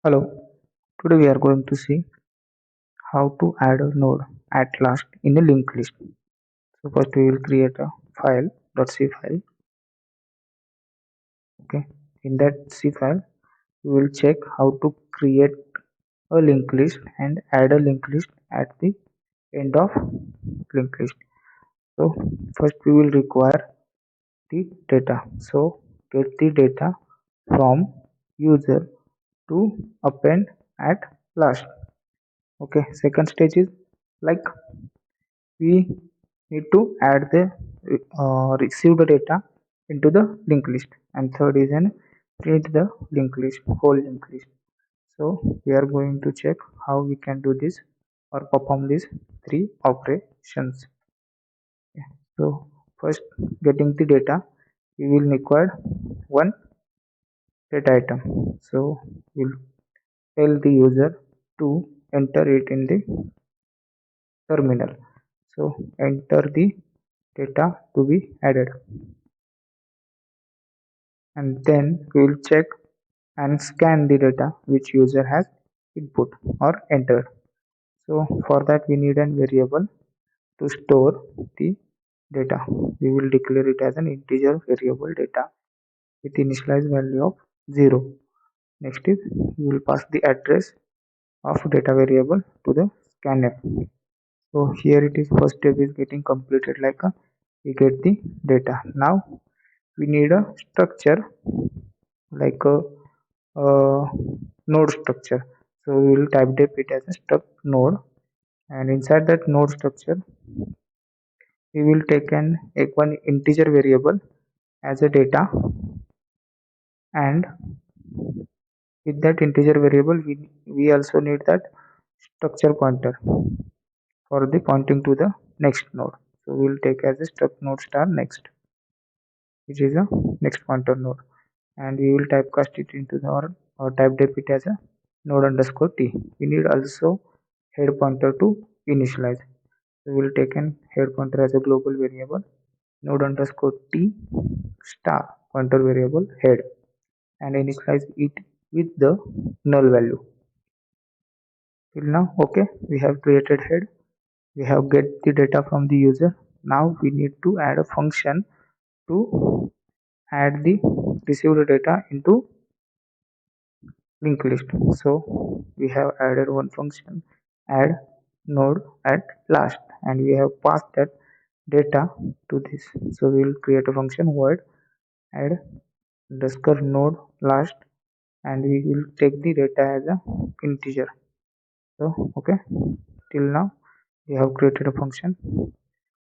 Hello, today we are going to see how to add a node at last in a linked list. So first we will create a file .c file. Okay, in that C file we will check how to create a linked list and add a linked list at the end of linked list. So first we will require the data. So get the data from user to append at last. Okay, second stage is like we need to add the received data into the linked list, and third is an print the linked list, whole linked list. So we are going to check how we can do this or perform these three operations. Yeah. So first, getting the data, we will require one data item. So we'll tell the user to enter it in the terminal. So enter the data to be added, and then we will check and scan the data which user has input or entered. So for that we need a variable to store the data. We will declare it as an integer variable data with initialized value of 0. Next is we will pass the address of data variable to the scanf. So here it is, first step is getting completed, like we get the data. Now we need a structure like a node structure. So we will type dep it as a struct node, and inside that node structure we will take one integer variable as a data, and with that integer variable we also need that structure pointer for the pointing to the next node. So we will take as a struct node star next, which is a next pointer node, and we will typecast it into the or type dep it as a node underscore t. We need also head pointer to initialize. So we will take an head pointer as a global variable, node underscore t star pointer variable head, and initialize it with the null value. Till now, okay, we have created head, we have get the data from the user. Now we need to add a function to add the received data into linked list. So we have added one function add node at last, and we have passed that data to this. So we will create a function void add underscore node last, and we will take the data as a integer. So okay, till now we have created a function.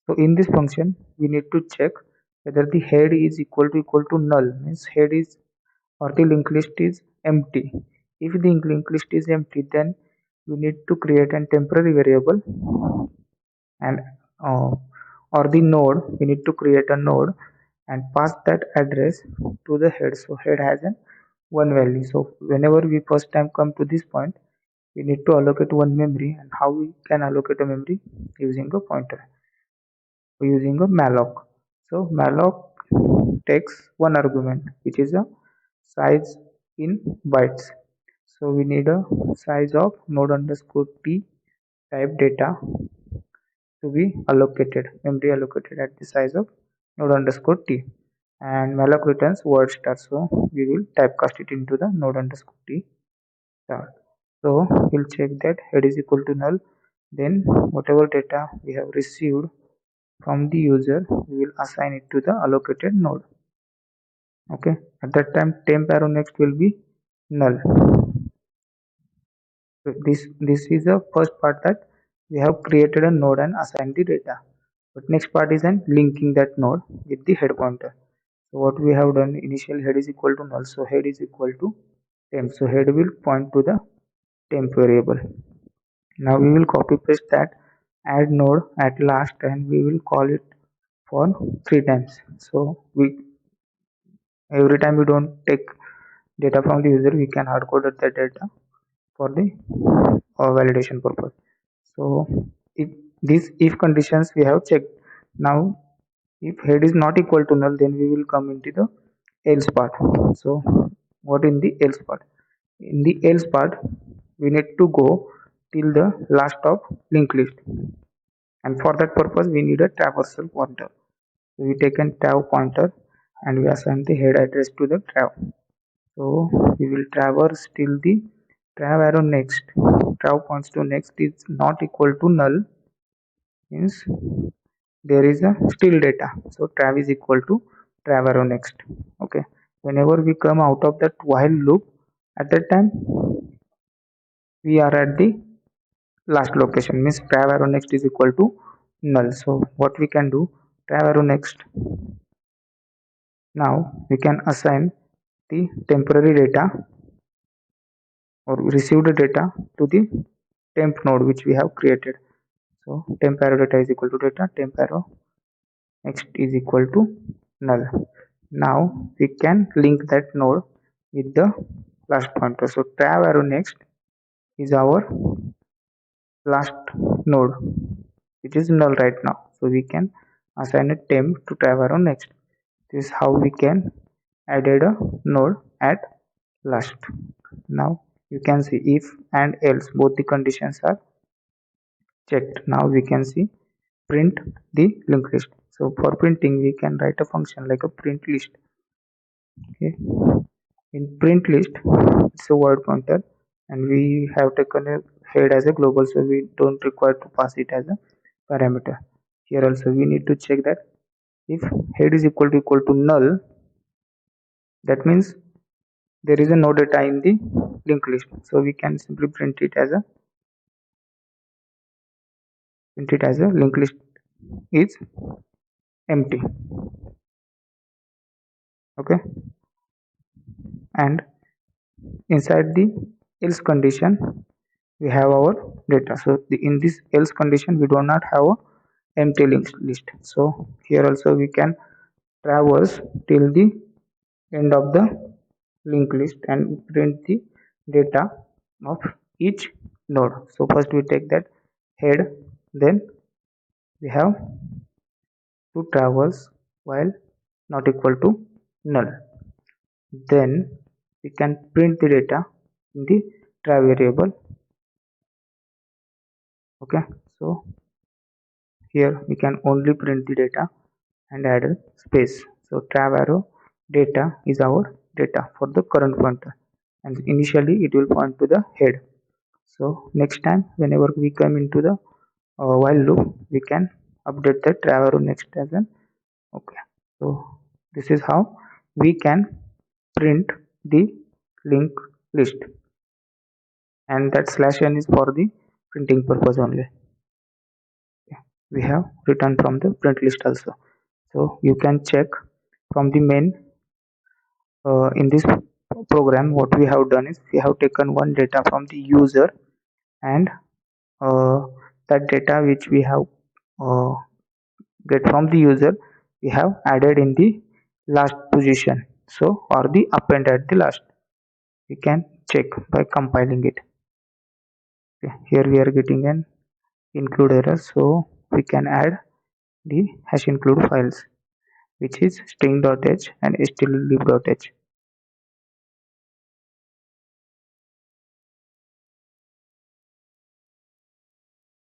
So in this function we need to check whether the head is equal to null, means head is or the linked list is empty. If the linked list is empty, then we need to create a temporary variable, and uh, or the node, we need to create a node and pass that address to the head. So head has an one value. So whenever we first time come to this point, we need to allocate one memory. And how we can allocate a memory? Using a pointer, using a malloc. So malloc takes one argument, which is a size in bytes. So we need a size of node underscore t type data to be allocated, memory allocated at the size of node underscore t, and malloc returns word star. So we will typecast it into the node underscore t star. So we'll check that head is equal to null, then whatever data we have received from the user we will assign it to the allocated node. Okay, at that time temp arrow next will be null. So this is the first part, that we have created a node and assigned the data. But next part is then linking that node with the head pointer. So what we have done, initial head is equal to null, so head is equal to temp. So head will point to the temp variable. Now we will copy paste that add node at last, and we will call it for 3 times. So we every time we don't take data from the user, we can hard code that data for the validation purpose. So if these if conditions we have checked, now if head is not equal to null, then we will come into the else part. So what in the else part? In the else part, we need to go till the last of linked list, and for that purpose we need a traversal pointer. So we take a trav pointer and we assign the head address to the trav. So we will traverse till the trav arrow next. Trav points to next is not equal to null, means there is a still data. So trav is equal to trav arrow next. Okay. Whenever we come out of that while loop, at that time we are at the last location, means trav arrow next is equal to null. So what we can do, trav arrow next, now we can assign the temporary data or received data to the temp node which we have created. So temp arrow data is equal to data, temp arrow next is equal to null. Now we can link that node with the last pointer. So trav arrow next is our last node which is null right now. So we can assign a temp to trav arrow next. This is how we can added a node at last. Now you can see if and else both the conditions are checked. Now we can see print the linked list. So for printing we can write a function like a print list. Okay, in print list it's a word pointer and we have taken a head as a global, so we don't require to pass it as a parameter. Here also we need to check that if head is equal to null, that means there is a no data in the linked list. So we can simply print it as a linked list is empty. Okay, and inside the else condition we have our data. So in this else condition we do not have a empty linked list. So here also we can traverse till the end of the linked list and print the data of each node. So first we take that head, then we have to traverse while not equal to null, then we can print the data in the trav variable. Okay, so here we can only print the data and add a space. So trav arrow data is our data for the current pointer and initially it will point to the head. So next time whenever we come into the while loop, we can update the trav arrow next as an okay. So this is how we can print the link list, and that slash n is for the printing purpose only. We have written from the print list also. So you can check from the main in this program. What we have done is we have taken one data from the user, and uh, that data which we have uh, get from the user we have added in the last position, so or the append at the last. We can check by compiling it. Okay, here we are getting an include error, so we can add the hash include files which is string.h and html.h.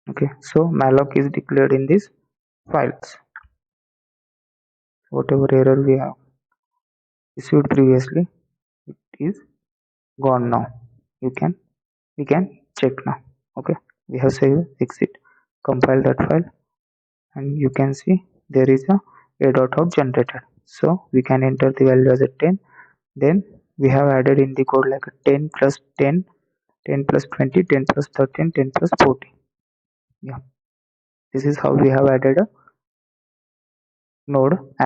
Okay, so malloc is declared in these files. Whatever error we have received previously, it is gone now. We can check now. Okay, we have saved exit, compile that file, and you can see there is a dot of generated. So we can enter the value as a 10. Then we have added in the code like a 10 plus 10, 10 plus 20, 10 plus 13, 10 plus 40. Yeah, this is how we have added a node